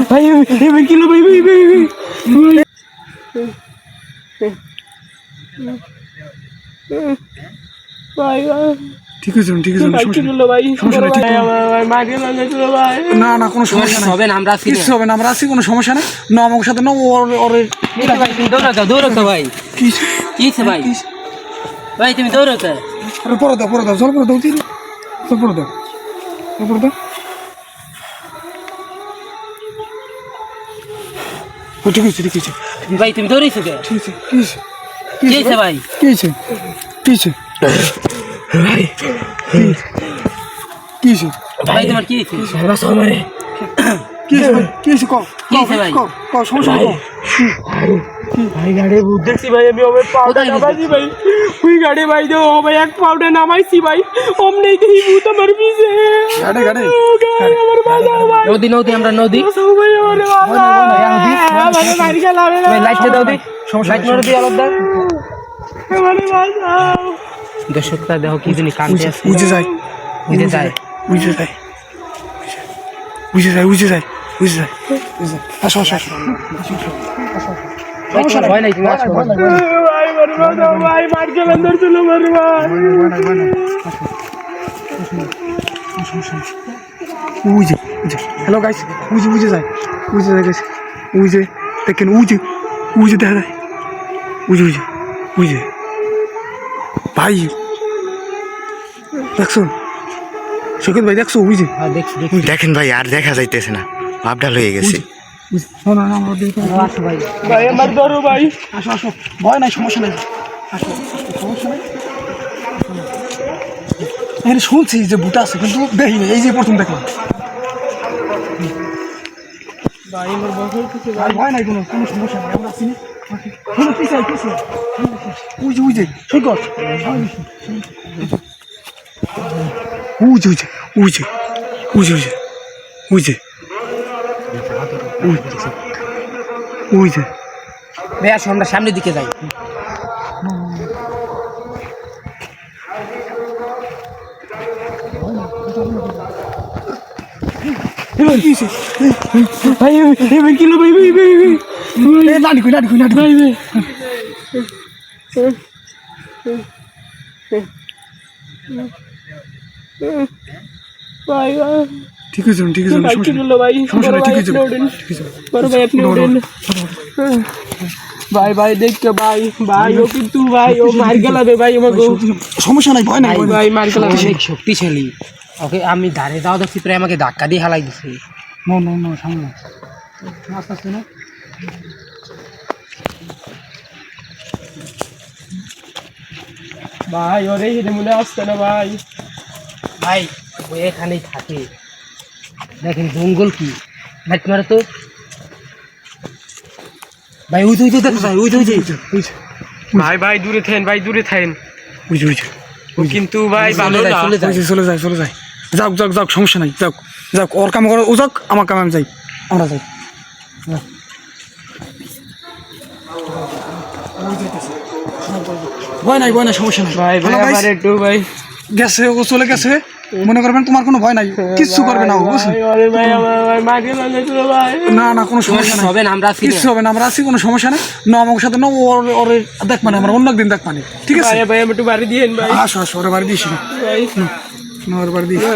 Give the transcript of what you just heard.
ভাই এবার কিলো ভাই ভাই ভাই ভাই ঠিক আছে ঠিক আছে না না কোনো সমস্যা হবে না আমরা কিছু হবে না আমরা আছি কোনো সমস্যা নেই না আমার সাথে না ওর দৌড়াতো ভাই কি ভাই ভাই তুমি দৌড়াতো আরে পরে দাও জল পরে দাও তিন জল পরে দাও ও ঠিক আছে ভাই তুমি দৌড়াইছো কে ঠিক আছে কি হয়েছে ভাই কি হয়েছে ভাই কি হয়েছে ভাই তোমার কি হয়েছে কি হয়েছে কও ভাই সমস্যা নেই ভাই গাড়ি দেখছি ভাই আমি ওই পাউডার নামাইছি ভাই ওই গাড়ি ভাই দে ও ভাই এক পাউডার নামাইছি ভাই ওমনে দেখি ভূত আমার পিছে গাড়ি আমার বাবা ভাই নদী আমরা নদী ভাই ওরে বাবা আমাকে মারি গেলাম ভাই লাইটটা দাও দি লাইট মারো দি আলাদা আমারে বাঁচাও দর্শকটা দেখো কি জানি কাঁদতে আছে বুঝে যায় আসো ভয় নাই তুমি আসো ভাই মারবা ভাই মার গেলেন ধরছিল মারবা হ্যালো গাইস বুঝে যায় গাইস দেখেন দেখা যায় বুঝে ভাই দেখছো শোকত ভাই দেখছো বুঝে দেখেন ভাই আর দেখা যাইতেছে না ভাবডাল হয়ে গেছে ভাই আমার ধরো ভাই আসো ভয় নাই সমস্যা নাই এখানে শুনছি যে বুটা আছে কিন্তু দেখিনি এই যে প্রথম দেখলাম ভাই আমার বছর কিছু ভয় নাই কোনো সমস্যা নেই আমরা আছি বুঝে সৈকত ভাই আসো আমরা সামনের দিকে যাই ভাই এবার কিলো ভাই লাডি কই ভাই ভাই ঠিক আছে সমস্যা নাই ঠিক আছে বড় ভাই আপনি উঠেন ভাই দেখতে ভাই ও কিন্তু ভাই ও মার গেলাবে ভাই আমাকে সমস্যা নাই ভয় নাই ভাই মার গেলাবে অনেক শক্তিশালী ওকে আমি ধারে দাও দেখছি প্রায় আমাকে ধাক্কা দিয়ে হালাই দিছি নো সামনে আস্তে না ভাই ওরে হেঁটে মনে আসছে না ভাই ও এখানেই থাকে দেখেন জঙ্গল কি লাইট মারে তো ভাই ওই দেখো ভাই দূরে থাকেন বুঝে কিন্তু ভাই ভালো না চলে যায় যাক সমস্যা নাই যাক ওর কাম করে ও যাক আমার কাম আমি যাই আমরা যাই ভয় নাই সমস্যা নাই ভাই একটু ভাই গেছে ও চলে গেছে মনে করবেন তোমার কোনো ভয় নাই কিচ্ছু করবে না ও বুঝছেন না কোনো সমস্যা নাই হবে না আমরা কিচ্ছু হবে না আমরা আছি কোনো সমস্যা নেই না আমার সাথে না ওর দেখ মানে আমরা অন্য একদিন দেখ মানে ঠিক আছে ভাই আমি একটু বাড়ি দিয়েন ভাই আসো ওরা বাড়ি দিয়েছি না ওর বাড়ি দিয়েছি